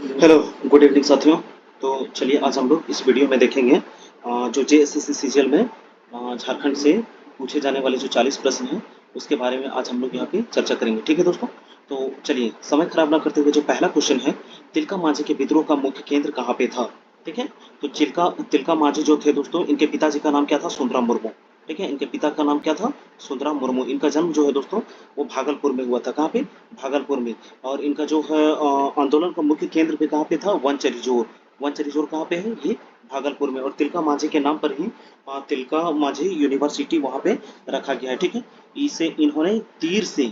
Hello, good evening साथियों। तो चलिए आज हम लोग इस वीडियो में देखेंगे जो जेएसएससी सीजीएल में झारखंड से पूछे जाने वाले जो 40 प्रश्न हैं उसके बारे में आज हम लोग यहाँ पे चर्चा करेंगे। ठीक है दोस्तों। तो चलिए समय खराब ना करते हुए जो पहला क्वेश्चन है, तिलका मांझी के विद्रोह का मुख्य केंद्र कहाँ पे था। ठीक है। तो तिलका तिलका मांझी जो थे दोस्तों, इनके पिताजी का नाम क्या था, सुंदराम मुर्मू। ठीक है, इनके पिता का नाम क्या था, सुंदराम मुर्मू। इनका जन्म जो है दोस्तों वो भागलपुर में हुआ था। कहाँ पे, भागलपुर में। और इनका जो है आंदोलन का मुख्य केंद्र पे कहाँ पे था, वनचरीजोर। वनचरीजोर कहाँ पे है, ये भागलपुर में। और तिलका मांझी के नाम पर ही तिलका मांझी यूनिवर्सिटी वहाँ पे रखा गया है। ठीक है। इसे इन्होंने तीर से,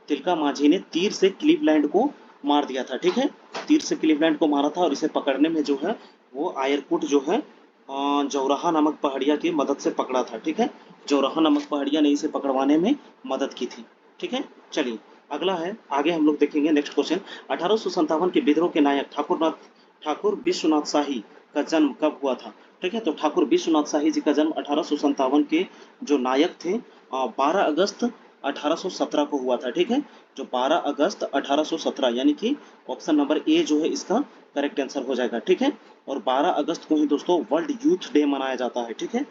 तिलका मांझी ने तीर से क्लीवलैंड को मार दिया था। ठीक है, तीर से क्लीवलैंड को मारा था। और इसे पकड़ने में जो है वो आयरकुट जो है जौराहा नामक पहाड़िया की मदद से पकड़ा था। ठीक है, जौराहा नामक पहाड़िया ने इसे पकड़वाने में मदद की थी। ठीक है। चलिए अगला है, आगे हम लोग देखेंगे नेक्स्ट क्वेश्चन। 1857 के विद्रोह के नायक ठाकुर विश्वनाथ शाही का जन्म कब हुआ था। ठीक है, तो ठाकुर विश्वनाथ शाही जी का जन्म 1857 के जो नायक थे 12 अगस्त 1817 को हुआ था। ठीक है, जो 12 अगस्त 1817, यानी कि ऑप्शन नंबर ए जो है इसका करेक्ट आंसर हो जाएगा। ठीक है। और 12 अगस्त को ही दोस्तों वर्ल्ड यूथ डे मनाया जाता है। ठीक है,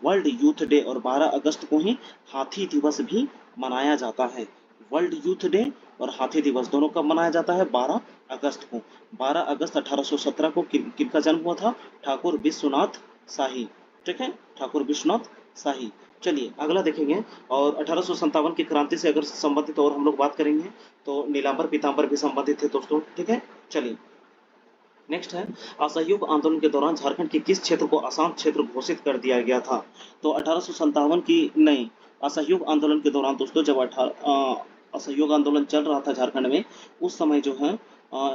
वर्ल्ड यूथ डे। और 12 अगस्त को ही हाथी दिवस भी मनाया जाता है। वर्ल्ड यूथ डे और हाथी दिवस दोनों कब मनाया जाता है, 12 अगस्त को। 12 अगस्त 1817 को किनका जन्म हुआ था, ठाकुर विश्वनाथ शाही। ठीक है, ठाकुर विश्वनाथ शाही। चलिए अगला देखेंगे। और 1857 की क्रांति से अगर संबंधित और हम लोग बात करेंगे तो नीलांबर पीतांबर भी संबंधित थे दोस्तों। ठीक है। चलिए नेक्स्ट है, असहयोग आंदोलन के दौरान झारखंड के किस क्षेत्र को अशांत क्षेत्र घोषित कर दिया गया था। तो 1857 की नहीं, असहयोग आंदोलन के दौरान दोस्तों जब असहयोग आंदोलन चल रहा था झारखंड में, उस समय जो है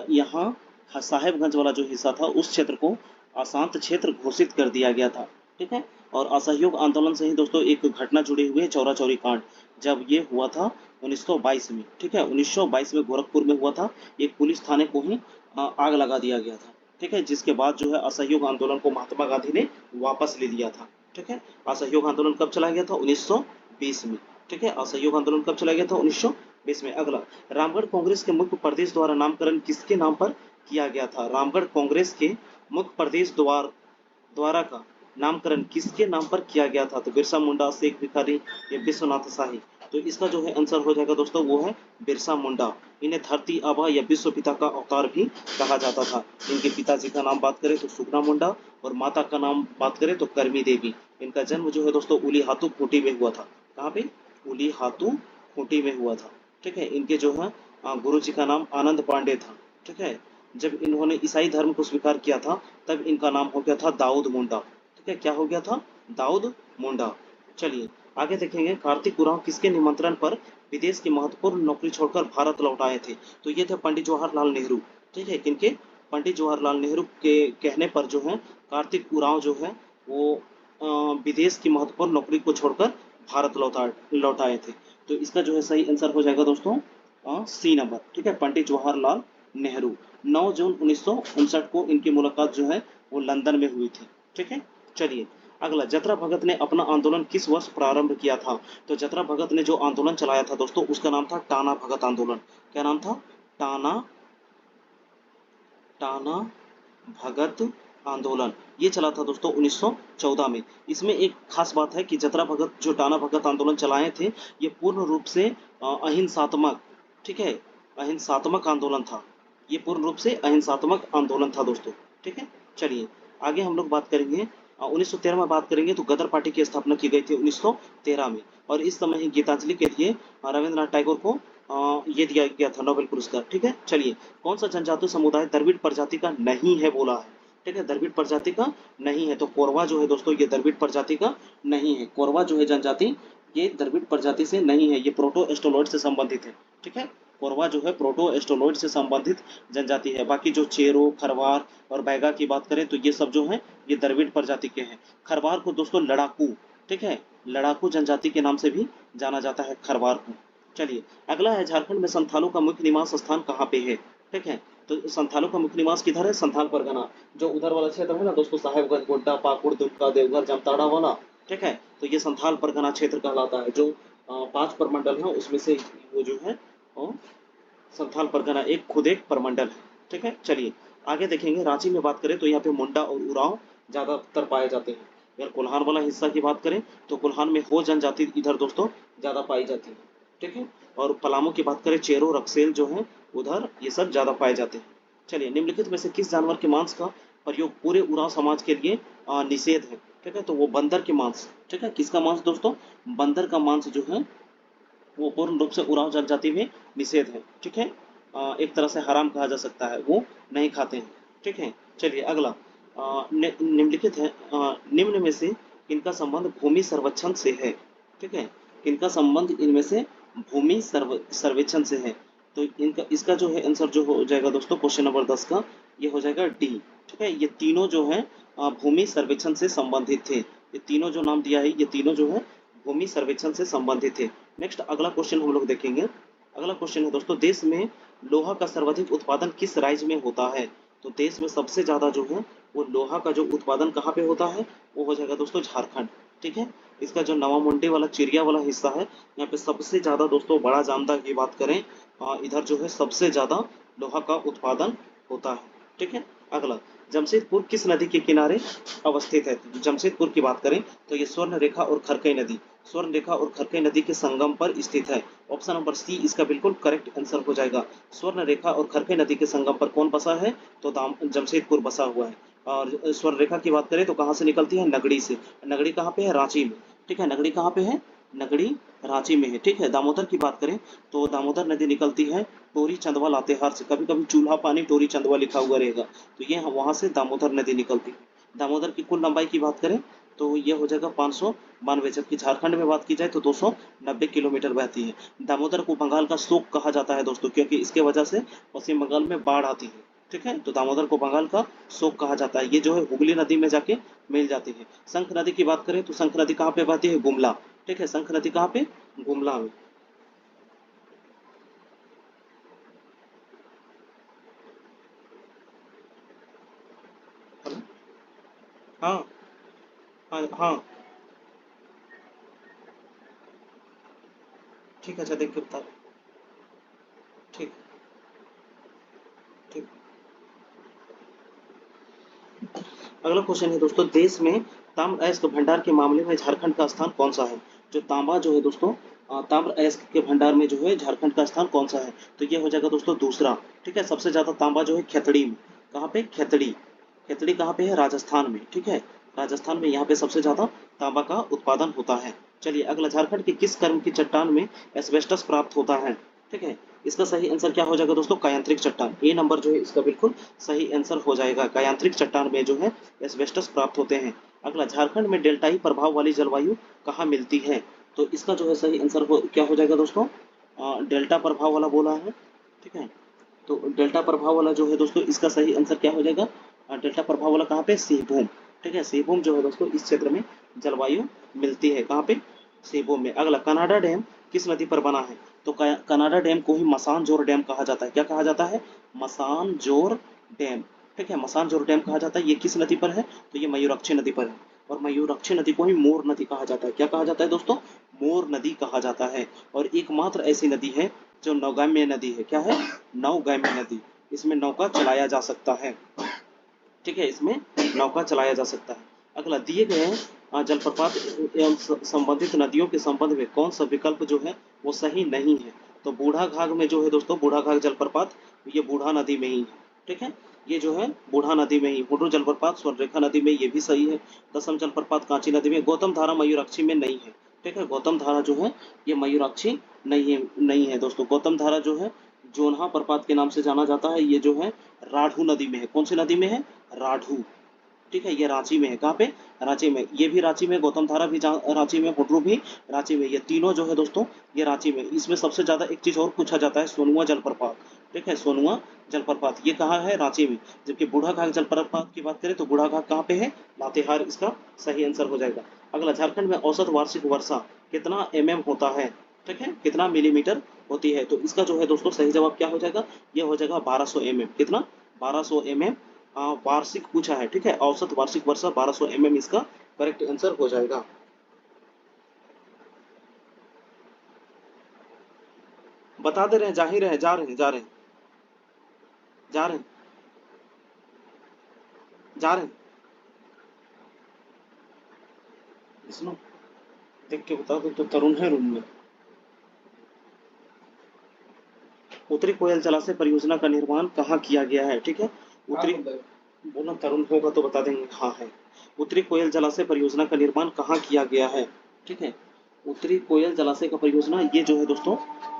यहाँ साहेबगंज वाला जो हिस्सा था उस क्षेत्र को अशांत क्षेत्र घोषित कर दिया गया था। ठीक है। और असहयोग आंदोलन से ही दोस्तों एक घटना जुड़ी हुई है, चौरा चौरी कांड। जब ये हुआ था 1922 में। ठीक है, 1922 में गोरखपुर में हुआ था। एक पुलिस थाने को ही आग लगा दिया गया था। ठीक है, जिसके बाद जो है असहयोग आंदोलन को महात्मा गांधी ने वापस ले लिया था। ठीक है, असहयोग आंदोलन कब चला गया था, 1920 में। ठीक है, असहयोग आंदोलन कब चला गया था, 1920 में। अगला, रामगढ़ कांग्रेस के मुख्य प्रदेश द्वारा नामकरण किसके नाम पर किया गया था। रामगढ़ कांग्रेस के मुख्य प्रदेश द्वारा का नामकरण किसके नाम पर किया गया था। तो बिरसा मुंडा, शेख भिखारी या विश्वनाथ शाही। तो इसका जो है आंसर हो जाएगा दोस्तों वो है बिरसा मुंडा। इन्हें धरती आबा या विश्व पिता का अवतार भी कहा जाता था। इनके पिताजी का नाम बात करें तो सुगना मुंडा, और माता का नाम बात करें तो करमी देवी। इनका जन्म जो है दोस्तों उली हाथू खूंटी में हुआ था। कहाँ पे, उली हाथू खूंटी में हुआ था। ठीक है, इनके जो है गुरु जी का नाम आनंद पांडे था। ठीक है, जब इन्होंने ईसाई धर्म को स्वीकार किया था तब इनका नाम हो गया था दाऊद मुंडा। ठीक है, क्या हो गया था, दाऊद मुंडा। चलिए आगे देखेंगे, कार्तिक उरांव किसके निमंत्रण पर विदेश की महत्वपूर्ण नौकरी छोड़कर भारत लौट आए थे। तो ये थे पंडित जवाहरलाल नेहरू। ठीक है, किनके, पंडित जवाहरलाल नेहरू के कहने पर जो है कार्तिक उरांव जो है वो विदेश की महत्वपूर्ण नौकरी को छोड़कर भारत लौट आए थे। तो इसका जो है सही आंसर हो जाएगा दोस्तों सी नंबर। ठीक है, पंडित जवाहरलाल नेहरू। 9 जून 1959 को इनकी मुलाकात जो है वो लंदन में हुई थी। ठीक है। चलिए अगला, जतरा भगत ने अपना आंदोलन किस वर्ष प्रारंभ किया था। तो जतरा भगत ने जो आंदोलन चलाया था दोस्तों उसका नाम था टाना भगत आंदोलन। क्या नाम था, टाना टाना भगत आंदोलन। ये चला था दोस्तों 1914 में। इसमें एक खास बात है कि जतरा भगत जो टाना भगत आंदोलन चलाए थे ये पूर्ण रूप से अहिंसात्मक, ठीक है, अहिंसात्मक आंदोलन था। ये पूर्ण रूप से अहिंसात्मक आंदोलन था दोस्तों। ठीक है। चलिए आगे हम लोग बात करेंगे 1913 में बात करेंगे तो गदर पार्टी की स्थापना की गई थी 1913 में। और इस समय ही गीतांजलि के लिए रविंद्रनाथ टैगोर को ये दिया गया था नोबेल पुरस्कार। ठीक है। चलिए, कौन सा जनजातीय समुदाय द्रविड़ प्रजाति का नहीं है बोला है। ठीक है, द्रविड़ प्रजाति का नहीं है। तो कोरवा जो है दोस्तों ये द्रविड़ प्रजाति का नहीं है। कोरवा जो है जनजाति ये द्रविड़ प्रजाति से नहीं है, ये प्रोटो एस्ट्रोलॉइड से संबंधित है। ठीक है, कोरवा जो है प्रोटो एस्ट्रोलॉइड से संबंधित जनजाति है। बाकी जो चेरो, खरवार और बैगा की बात करें तो ये सब जो है ये द्रविड़ प्रजाति के हैं। खरवार को दोस्तों लड़ाकू, ठीक है, लड़ाकू जनजाति के नाम से भी जाना जाता है खरवार को। चलिए अगला है, झारखंड में संथालों का मुख्य निवास स्थान कहाँ पे है। ठीक है, तो संथालों का मुख्य निवास किधर है, संथाल परगना। जो उधर वाला क्षेत्र है ना दोस्तों, साहेबगंज, गोड्डा, पाकुड़, दुमका, देवघर, जामताड़ा वाला। ठीक है, तो ये संथाल परगना क्षेत्र कहलाता है। जो 5 प्रमंडल है उसमें से वो जो है वो संथाल परगना एक खुद एक प्रमंडल है। ठीक है। चलिए आगे देखेंगे रांची में बात करें तो यहाँ पे मुंडा और उरांव ज्यादातर पाए जाते हैं। अगर कोल्हान वाला हिस्सा की बात करें तो कोल्हान में हो जनजाति इधर दोस्तों ज्यादा पाई जाती है, ठीक है। और पलामू की बात करें चेरो रक्सेल जो है उधर ये सब ज्यादा पाए जाते हैं। चलिए निम्नलिखित में से किस जानवर के मांस का प्रयोग पूरे उरांव समाज के लिए निषेध है, ठीक है। तो वो बंदर के मांस, ठीक है। किसका मांस दोस्तों? बंदर का मांस जो है वो पूर्ण रूप से उरांव जनजाति में निषेध है, ठीक है। एक तरह से हराम कहा जा सकता है, वो नहीं खाते हैं, ठीक है। चलिए अगला निम्नलिखित है निम्न में से किनका संबंध भूमि सर्वेक्षण से है, ठीक है। किनका संबंध इनमें से भूमि सर्वेक्षण से है? तो इनका इसका जो है आंसर जो हो जाएगा दोस्तों क्वेश्चन नंबर 10 का, ये हो जाएगा डी, ठीक है। ये तीनों जो है भूमि सर्वेक्षण से संबंधित थे। ये तीनों जो नाम दिया है ये तीनों जो है भूमि सर्वेक्षण से संबंधित थे। नेक्स्ट अगला क्वेश्चन हम लोग देखेंगे। अगला क्वेश्चन है दोस्तों, देश में लोहा का सर्वाधिक उत्पादन किस राज्य में होता है? तो देश में सबसे ज्यादा जो है वो लोहा का जो उत्पादन कहाँ पे होता है? वो हो जाएगा दोस्तों झारखंड, ठीक है। इसका जो नवा मुंडी वाला चिड़िया वाला हिस्सा है यहाँ पे सबसे ज्यादा दोस्तों बड़ा जामदा की बात करें इधर जो है सबसे ज्यादा लोहा का उत्पादन होता है, ठीक है। अगला जमशेदपुर किस नदी के किनारे अवस्थित है? जमशेदपुर की बात करें तो ये स्वर्ण रेखा और खरकई नदी, स्वर्ण रेखा और खरकई नदी के संगम पर स्थित है। ऑप्शन नंबर सी इसका बिल्कुल करेक्ट आंसर हो जाएगा। स्वर्ण रेखा और खरकई नदी के संगम पर कौन बसा है? तो जमशेदपुर बसा हुआ है। और स्वर्ण रेखा की बात करें तो कहाँ से निकलती है? नगड़ी से। नगड़ी कहाँ पे है? रांची में, ठीक है। नगड़ी कहाँ पे है? नगड़ी रांची में है, ठीक है। दामोदर की बात करें तो दामोदर नदी निकलती है टोरी चंदवा लातेहार से। कभी कभी चूल्हा पानी टोरी चंदवा लिखा हुआ रहेगा, तो ये वहां से दामोदर नदी निकलती है। दामोदर की कुल लंबाई की बात करें तो ये हो जाएगा 592, जबकि झारखंड में बात की जाए तो 290 किलोमीटर बहती है। दामोदर को बंगाल का शोक कहा जाता है दोस्तों, क्योंकि इसके वजह से पश्चिम बंगाल में बाढ़ आती है, ठीक है। तो दामोदर को बंगाल का शोक कहा जाता है। ये जो है हुगली नदी में जाके मिल जाती है। शंख नदी की बात करें तो शंख नदी कहाँ पे बहती है? गुमला, ठीक है। शंख नदी कहाँ पे? गुमला में। हेलो? हाँ हाँ हाँ, ठीक है। अच्छा देख के बता। ठीक ठीक। अगला क्वेश्चन है दोस्तों, देश में ताम्र अयस्क भंडार के मामले में झारखंड का स्थान कौन सा है? जो तांबा जो है दोस्तों ताम्र अयस्क के भंडार में जो है झारखंड का स्थान कौन सा है? तो ये हो जाएगा दोस्तों दूसरा, ठीक है। सबसे ज्यादा तांबा जो है खेतड़ी में। कहाँ पे? खेतड़ी। खेतड़ी कहाँ पे है? राजस्थान में, ठीक है। राजस्थान में यहाँ पे सबसे ज्यादा तांबा का उत्पादन होता है। चलिए अगला, झारखंड के किस कर्म की चट्टान में एस्बेस्टस प्राप्त होता है? ठीक है। इसका सही आंसर क्या हो जाएगा दोस्तों? कायांत्रिक चट्टान। ए नंबर जो है इसका बिल्कुल सही आंसर हो जाएगा। कायांत्रिक चट्टान में जो है एस्बेस्टस प्राप्त होते हैं। अगला, झारखंड में डेल्टाई प्रभाव वाली जलवायु कहाँ मिलती है? तो इसका जो है सही आंसर क्या हो जाएगा दोस्तों? डेल्टा प्रभाव वाला बोला है, ठीक है। तो डेल्टा प्रभाव वाला जो है दोस्तों इसका सही आंसर क्या हो जाएगा? डेल्टा प्रभाव वाला कहाँ पे? सिंहभूम, ठीक है। सिंहभूम जो है दोस्तों इस क्षेत्र में जलवायु मिलती है। कहाँ पे? सिंहभूम में। अगला, कनाडा डैम किस नदी पर बना है? तो कनाडा डैम को ही मसानजोर डैम कहा जाता है। क्या कहा जाता है? मसानजोर डैम, ठीक है। मसानजोर डैम कहा जाता है। ये किस नदी पर है? तो ये मयूराक्षी नदी पर है। और मयूराक्षी नदी को ही मोर नदी कहा जाता है। क्या कहा जाता है दोस्तों? मोर नदी कहा जाता है। और एकमात्र ऐसी नदी है जो नौगाम्य नदी है। क्या है? नौगाम्य नदी। इसमें नौका चलाया जा सकता है, ठीक है। इसमें नौका चलाया जा सकता है। अगला, दिए गए जलप्रपात एवं संबंधित नदियों के संबंध में कौन सा विकल्प जो है वो सही नहीं है? तो बूढ़ा घाघ में जो है दोस्तों बूढ़ा घाघ जलप्रपात ये बूढ़ा नदी में ही है, ठीक है। ये जो है बूढ़ा नदी में ही। हुडू जलप्रपात स्वर्णरेखा नदी में, ये भी सही है। दसम जलप्रपात कांची नदी में। गौतम धारा मयूराक्षी में नहीं है, ठीक है। गौतम धारा जो है ये मयूराक्षी नहीं है दोस्तों। गौतम धारा जो है जोन्हा प्रपात के नाम से जाना जाता है। ये जो है राढ़ू नदी में है। कौन सी नदी में है? राढ़ू, ठीक है। ये रांची में है। कहाँ पे? रांची में। ये भी रांची में, गौतम धारा भी रांची में, हुड्रू भी रांची में। ये तीनों जो है दोस्तों ये रांची में। इसमें सबसे ज्यादा एक चीज और पूछा जाता है, सोनुआ जलप्रपात, ठीक है। सोनुआ जलप्रपात ये कहाँ है? रांची में। जबकि बूढ़ा घाघ जलप्रपात की बात करें तो बूढ़ा घाघ कहाँ पे है? लातेहार इसका सही आंसर हो जाएगा। अगला, झारखंड में औसत वार्षिक वर्षा कितना होता है? ठीक है, कितना मिलीमीटर होती है? तो इसका जो है दोस्तों सही जवाब क्या हो जाएगा? ये हो जाएगा 1200 कितना? 1200 वार्षिक पूछा है, ठीक है। औसत वार्षिक वर्षा 1200 इसका करेक्ट आंसर हो जाएगा। बता दे रहे हैं, जा ही रहे हैं, जा रहे हैं, जा रहे हैं, जा रहे हैं। जा रहे हैं? सुनो, देख के बता दो तो तरुण है रूम में। उत्तरी कोयल जलाशय परियोजना का निर्माण कहाँ किया गया है? ठीक है, उत्तरी, बोला तरुण होगा तो बता देंगे हाँ है। उत्तरी कोयल जलाशय परियोजना का निर्माण कहाँ किया गया है? ठीक है, उत्तरी कोयल जलाशय का परियोजना ये जो है दोस्तों,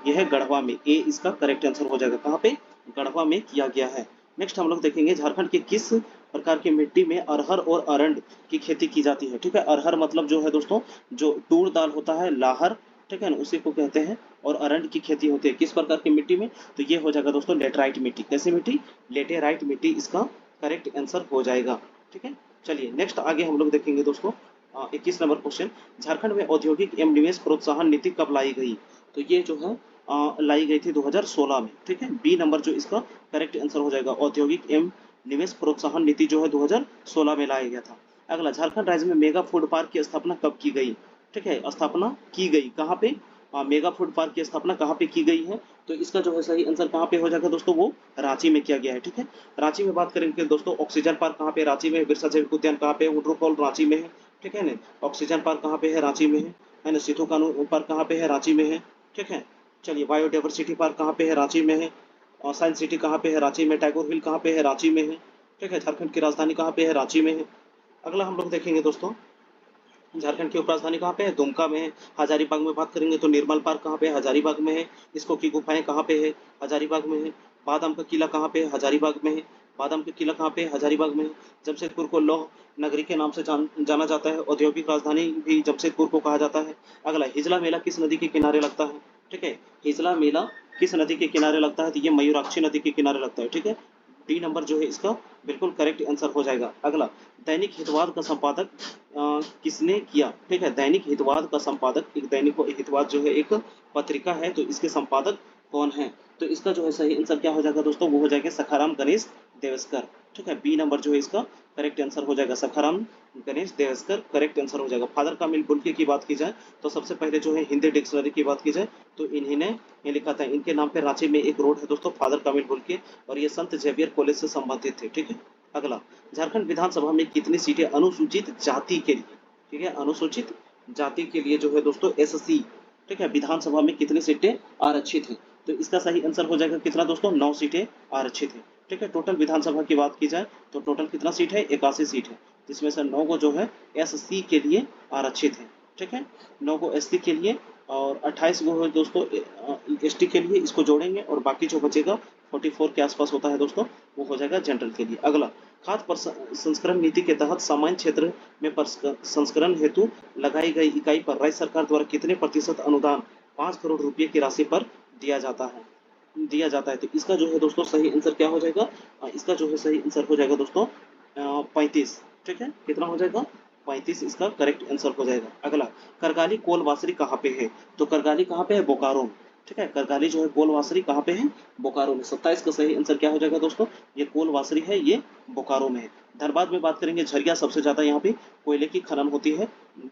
ये है गढ़वा में। ए इसका करेक्ट आंसर हो जाएगा। कहाँ पे? गढ़वा में किया गया है। नेक्स्ट हम लोग देखेंगे झारखंड के किस प्रकार की मिट्टी में अरहर और अरंड की खेती की जाती है? ठीक है, अरहर मतलब जो है दोस्तों, जो तूर दाल होता है, लाहर, ठीक है ना, उसी को कहते हैं। और अरंड की खेती होती है किस प्रकार की मिट्टी में? तो ये हो जाएगा दोस्तों लेटराइट मिट्टी। कैसी मिट्टी? लेटेराइट मिट्टी इसका करेक्ट आंसर हो जाएगा। ठीक है, चलिए नेक्स्ट आगे हम लोग देखेंगे दोस्तों 21 नंबर क्वेश्चन। झारखंड में औद्योगिक एवं निवेश प्रोत्साहन नीति कब लाई गई? तो ये जो है लाई गई थी 2016 में। ठीक है, बी नंबर जो इसका करेक्ट आंसर हो जाएगा। औद्योगिक एवं निवेश प्रोत्साहन नीति जो है 2016 में लाया गया था। अगला, झारखंड राज्य में मेगा फूड पार्क की स्थापना कब की गई? ठीक है, स्थापना की गई कहाँ पे? मेगा फूड पार्क की स्थापना कहाँ पे की गई है? तो इसका जो है सही आंसर कहाँ पे हो जाएगा दोस्तों? वो रांची में किया गया है। ठीक है, रांची में बात करेंगे दोस्तों, ऑक्सीजन पार्क कहाँ पे? रांची में। बिरसा जैविक उद्यान कहाँ पे? वुड्रो रांची में है। ठीक है ना, ऑक्सीजन पार्क कहाँ पे है? रांची में है ना। सिद्धू कानू पार्क कहाँ पे है? रांची में है। ठीक है, चलिए बायोडाइवर्सिटी पार्क कहाँ पे है? रांची में है। और साइंस सिटी कहाँ पे है? रांची में। टैगोर हिल कहाँ पे है? रांची में है। ठीक है, झारखंड की राजधानी कहाँ पे है? रांची में है। अगला हम लोग देखेंगे दोस्तों, झारखंड की उपराजधानी कहाँ पे है? दुमका में है। हजारीबाग में बात करेंगे तो निर्मल पार्क कहाँ पे है? हजारीबाग में है। इसको की गुफाएं कहाँ पे है? हजारीबाग में है। बादाम का किला कहाँ पे है? हजारीबाग में है। बादाम का किला कहाँ पे है? हजारीबाग में है। जमशेदपुर को लौह नगरी के नाम से जाना जाता है। औद्योगिक राजधानी भी जमशेदपुर को कहा जाता है। अगला, हिजला मेला किस नदी के किनारे लगता है? ठीक है, हिजला मेला किस नदी के किनारे लगता है? तो ये मयूराक्षी नदी के किनारे लगता है। ठीक है, डी नंबर जो है इसका बिल्कुल करेक्ट आंसर हो जाएगा। अगला, दैनिक हितवाद का संपादक किसने किया? ठीक है, दैनिक हितवाद का संपादक, एक दैनिक हितवाद जो है एक पत्रिका है, तो इसके संपादक कौन है? तो इसका जो है सही आंसर क्या हो जाएगा दोस्तों? वो हो जाएगा सखाराम गणेश देवस्कर। ठीक है, बी नंबर जो है इसका करेक्ट आंसर हो जाएगा, सखाराम गणेश देवस्कर करेक्ट आंसर हो जाएगा। फादर कामिल बुल्के की बात की जाए तो सबसे पहले जो है हिंदी डिक्शनरी की बात की जाए तो इन्हीं ने ये लिखा था। इनके नाम पे रांची में एक रोड है दोस्तों, फादर कामिल बुल्के, और ये संत जेवियर कॉलेज से संबंधित थे। ठीक है, अगला, झारखंड विधानसभा में कितनी सीटें अनुसूचित जाति के लिए? ठीक है, अनुसूचित जाति के लिए जो है दोस्तों एससी, ठीक है, विधानसभा में कितनी सीटें आरक्षित हैं? तो इसका सही आंसर हो जाएगा कितना दोस्तों? 9 सीटें आरक्षित है। ठीक है, टोटल विधानसभा की बात की जाए तो टोटल कितना सीट है? 81 सीट है, जिसमें से 9 को जो है एससी के लिए आरक्षित है। ठीक है, 9 को एससी के लिए और 28 को है दोस्तों एसटी के लिए, इसको जोड़ेंगे और बाकी जो बचेगा 44 के आसपास होता है दोस्तों, वो हो जाएगा जनरल के लिए। अगला, खाद्य संस्करण नीति के तहत सामान्य क्षेत्र में संस्करण हेतु लगाई गई इकाई पर राज्य सरकार द्वारा कितने प्रतिशत अनुदान 5 करोड़ रुपए की राशि पर दिया जाता है? तो इसका जो है दोस्तों सही आंसर क्या हो जाएगा? इसका जो है सही आंसर हो जाएगा दोस्तों 35। ठीक है, कितना हो जाएगा? 35 इसका करेक्ट आंसर हो जाएगा। अगला, करगाली कोलवासरी कहाँ पे है? तो करगाली कहाँ पे है? बोकारो में। ठीक है, करगाली जो है कोलवासरी कहाँ पे है? बोकारो में। 27 का सही आंसर क्या हो जाएगा दोस्तों? ये कोलवासरी है, ये बोकारो में है। धनबाद में बात करेंगे, झरिया सबसे ज्यादा यहाँ पे कोयले की खनन होती है,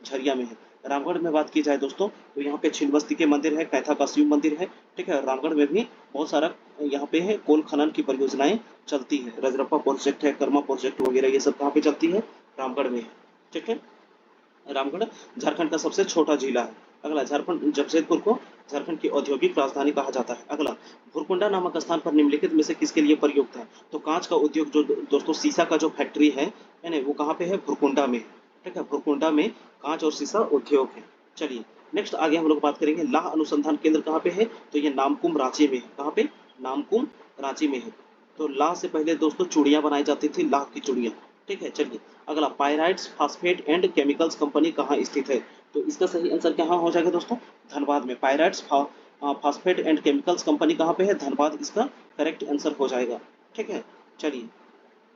झरिया में है। रामगढ़ में बात की जाए दोस्तों तो यहाँ पे छिन्नमस्ती के मंदिर है, कैथा का शिव मंदिर है। ठीक है, रामगढ़ में भी बहुत सारा यहाँ पे है कोल खनन की परियोजनाएं चलती है। रजरप्पा प्रोजेक्ट है, कर्मा प्रोजेक्ट वगैरह, ये सब कहाँ पे चलती है? रामगढ़ में है। ठीक है, रामगढ़ झारखंड का सबसे छोटा जिला है। अगला, झारखंड जमशेदपुर को झारखंड की औद्योगिक राजधानी कहा जाता है। अगला, भुरकुंडा नामक स्थान पर निम्नलिखित में से किसके लिए प्रयुक्त है? तो कांच का उद्योग जो दोस्तों शीशा का जो फैक्ट्री है ना, वो कहाँ पे है? भुरकुंडा में। ठीक है, भुरकुंडा में कांच और शीशा उद्योग है। चलिए नेक्स्ट आगे हम लोग बात करेंगे, लाह अनुसंधान केंद्र कहाँ पे है? तो ये नामकुम रांची में है। कहाँ पे? नामकुम रांची में है। तो लाह से पहले दोस्तों चूड़ियां बनाई जाती थी, लाह की चूड़ियां। ठीक है, चलिए अगला, pyrites phosphate and chemicals company कहाँ स्थित है? तो इसका सही आंसर क्या हो जाएगा दोस्तों? धनबाद में। Pyrites phosphate and chemicals company कहाँ पे है? धनबाद इसका करेक्ट आंसर हो जाएगा। ठीक है, चलिए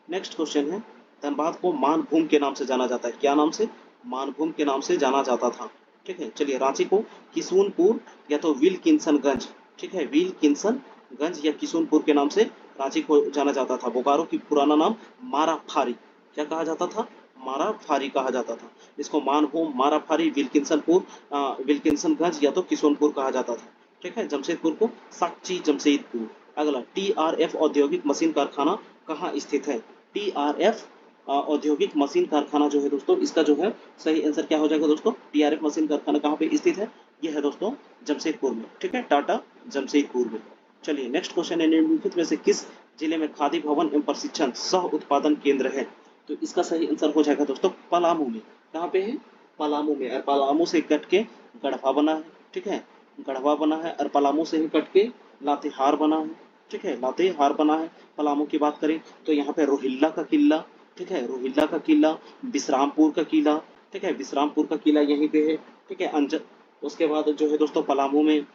नेक्स्ट क्वेश्चन है, धनबाद को मानभूम के नाम से जाना जाता है। क्या नाम से? मानभूम के नाम से जाना जाता था। ठीक है, चलिए रांची को किशुनपुर या तो विल्किंसनगंज, ठीक है, विल्किंसनगंज या किशुनपुर के नाम से रांची को जाना जाता था। बोकारो की पुराना नाम माराफारी, क्या कहा जाता था? माराफारी कहा जाता था। इसको मानभूम, माराफारी, विल्किंसनगंज या तो किशुनपुर कहा जाता था। ठीक है, जमशेदपुर को साक्ची जमशेदपुर। अगला, टीआरएफ औद्योगिक मशीन कारखाना कहाँ स्थित है? टीआरएफ औद्योगिक मशीन कारखाना जो है दोस्तों, इसका जो है सही आंसर क्या हो जाएगा दोस्तों? टीआरएफ मशीन कारखाना कहाँ पे स्थित है? ये है दोस्तों जमशेदपुर में, ठीक है, टाटा जमशेदपुर में। चलिए नेक्स्ट क्वेश्चन है, निम्नलिखित में से किस जिले में खादी भवन एवं प्रशिक्षण सह उत्पादन केंद्र है? तो इसका सही आंसर हो जाएगा दोस्तों पलामू में। कहाँ पे है? पलामू में। और पलामू से कट के गढ़वा बना है, ठीक है, गढ़वा बना है। और पलामू से ही कट के लातेहार बना है, ठीक है, लातेहार बना है। पलामू की बात करें तो यहाँ पे रोहिल्ला का किला, ठीक है, रोहिल्ला का किला, विश्रामपुर का किला, ठीक है, विश्रामपुर का किला यहीं पे है, ठीक है, अंजन। उसके बाद जो है दोस्तों पलामू में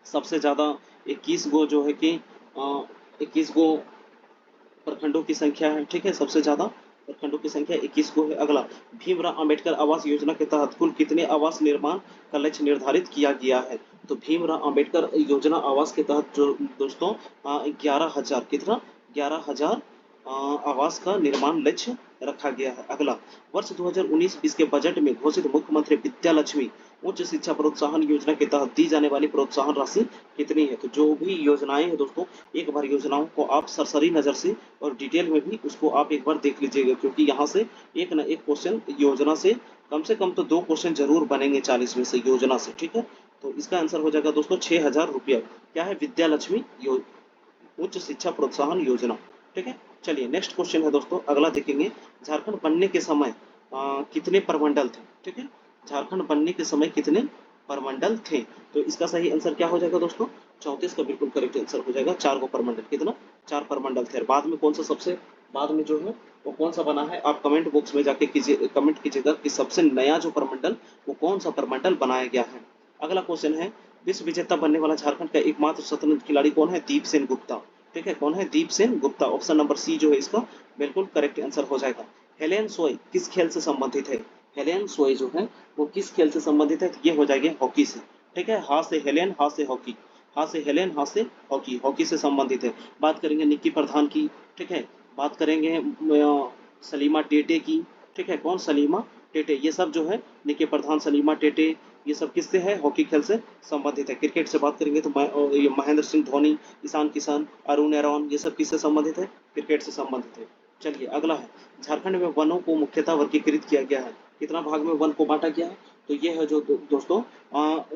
सबसे ज्यादा 21 गो जो है कि 21 गो प्रखंडों की संख्या है, ठीक है, सबसे ज्यादा प्रखंडों की संख्या 21 को है। अगला, भीमराव अंबेडकर आवास योजना के तहत कुल कितने आवास निर्माण का लक्ष्य निर्धारित किया गया है? तो भीमराव अंबेडकर योजना आवास के तहत जो दोस्तों 11,000 कितना 11,000 आवास का निर्माण लक्ष्य रखा गया है। अगला, वर्ष 2019-20 के बजट में घोषित मुख्यमंत्री विद्या लक्ष्मी उच्च शिक्षा प्रोत्साहन योजना के तहत दी जाने वाली प्रोत्साहन राशि कितनी है? तो जो भी योजनाएं हैं दोस्तों, एक बार योजनाओं को आप सरसरी नजर से और डिटेल में भी उसको आप एक बार देख लीजिएगा, क्योंकि यहाँ से एक न एक क्वेश्चन योजना से कम तो 2 क्वेश्चन जरूर बनेंगे 40 में से योजना से, ठीक है। तो इसका आंसर हो जाएगा दोस्तों 6,000 रुपया। क्या है? विद्या लक्ष्मी उच्च शिक्षा प्रोत्साहन योजना, ठीक है। चलिए नेक्स्ट क्वेश्चन है दोस्तों, अगला देखेंगे। झारखंड बनने के समय कितने प्रमंडल थे? ठीक है, झारखंड बनने के समय कितने प्रमंडल थे? तो इसका सही आंसर क्या हो जाएगा दोस्तों? 34 का बिल्कुल करेक्ट आंसर हो जाएगा। 4 को प्रमंडल, कितना? 4 प्रमंडल थे। और बाद में कौन सा सबसे बाद में जो है वो कौन सा बना है? आप कमेंट बॉक्स में जाके कमेंट कीजिएगा कि सबसे नया जो प्रमंडल वो कौन सा प्रमंडल बनाया गया है। अगला क्वेश्चन है, विश्व विजेता बनने वाला झारखंड का एकमात्र शतरंज खिलाड़ी कौन है? दीप सेन गुप्ता, ठीक है, कौन है? Deep Sen Gupta. Option number C जो है इसका बिल्कुल करेक्ट आंसर हो जाएगा। हेलेन सोई किस खेल से संबंधित है? हेलेन सोई जो है वो किस खेल से संबंधित है? ये हो जाएगी हॉकी से, ठीक है, हाथ से हेलेन, हाथ से हॉकी, हाथ से हेलेन, हाथ से हॉकी, हॉकी से संबंधित है। बात करेंगे निक्की प्रधान की, ठीक है, बात करेंगे सलीमा टेटे की, ठीक है, कौन? सलीमा टेटे। ये सब जो है निक्की प्रधान, सलीमा टेटे, ये सब किससे है? हॉकी खेल से संबंधित है। क्रिकेट से बात करेंगे तो ये महेंद्र सिंह धोनी, ईशान किशन, अरुण एरॉन, ये सब किससे संबंधित है? क्रिकेट से संबंधित है। चलिए अगला है, झारखंड में वनों को मुख्यतः वर्गीकृत किया गया है। कितना भाग में वन को बांटा गया है? तो ये है जो दोस्तों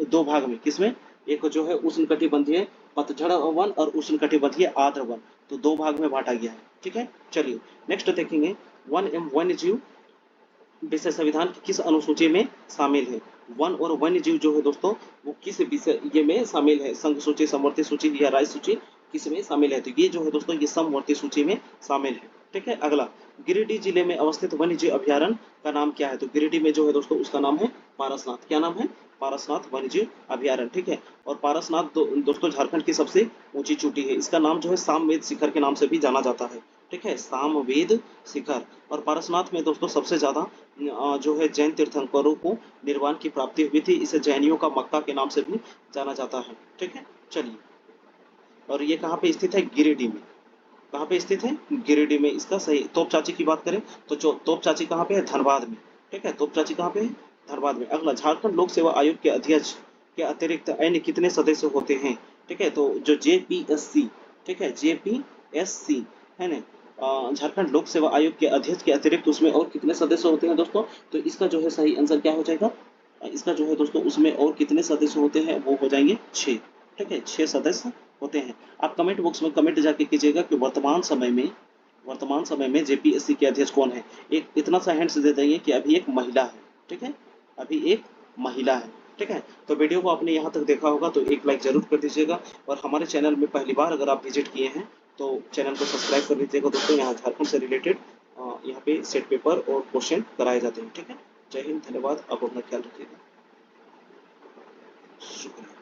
2 भाग में। किसमें? एक जो है उष्णकटिबंधीय पतझड़ वन और उष्णकटिबंधीय आर्द्र वन, तो 2 भाग में बांटा गया है, ठीक है। चलिए नेक्स्ट देखेंगे, वन एवं वन्य जीव विषय संविधान की किस अनुसूची में शामिल है? वन और वन्य जीव जो है दोस्तों वो किस विषय ये में शामिल है? संघ सूची, समवर्ती सूची या राज्य सूची, किस में शामिल है? तो ये जो है दोस्तों ये समवर्ती सूची में शामिल है, ठीक है। अगला, गिरिडीह जिले में अवस्थित वन्य जीव अभ्यारण्य का नाम क्या है? तो गिरिडीह में जो है दोस्तों उसका नाम है पारसनाथ। क्या नाम है? पारसनाथ वन्य जीव अभ्यारण्य, ठीक है। और पारसनाथ दोस्तों झारखंड की सबसे ऊंची चोटी है। इसका नाम जो है सामवेद शिखर के नाम से भी जाना जाता है, ठीक है, सामवेद शिखर। और पारसनाथ में दोस्तों सबसे ज्यादा जो है जैन तीर्थंकरों को निर्वाण की प्राप्ति हुई थी। इसे जैनियों का मक्का के नाम से भी जाना जाता है, ठीक है। चलिए, और ये कहाँ पे स्थित है? गिरिडीह में। कहाँ पे स्थित है? गिरिडीह में। इसका सही, तोप चाची की बात करें तो तोप चाची कहाँ पे है? धनबाद में, ठीक है, तोप चाची कहाँ पे है? धनबाद में। अगला, झारखंड लोक सेवा आयोग के अध्यक्ष के अतिरिक्त अन्य कितने सदस्य होते हैं? ठीक है, तो जो जेपीएससी, ठीक है, जेपीएससी है ना, झारखंड लोक सेवा आयोग के अध्यक्ष के अतिरिक्त उसमें और कितने सदस्य होते हैं दोस्तों? तो इसका जो है सही आंसर क्या हो जाएगा? इसका जो है दोस्तों उसमें और कितने सदस्य होते हैं? वो हो जाएंगे 6, ठीक है, 6 सदस्य होते हैं। आप कमेंट बॉक्स में कमेंट जाके कीजिएगा कि वर्तमान समय में जेपीएससी के अध्यक्ष कौन है। एक इतना सा हिंट्स दे देंगे कि अभी एक महिला है, ठीक है, अभी एक महिला है, ठीक है। तो वीडियो को आपने यहाँ तक देखा होगा तो एक लाइक जरूर कर दीजिएगा, और हमारे चैनल में पहली बार अगर आप विजिट किए हैं तो चैनल को सब्सक्राइब कर लीजिएगा दोस्तों। यहाँ झारखंड से रिलेटेड यहाँ पे सेट पेपर और क्वेश्चन कराए जाते हैं, ठीक है। जय हिंद, धन्यवाद, आप अपना ख्याल रखिएगा, शुक्रिया।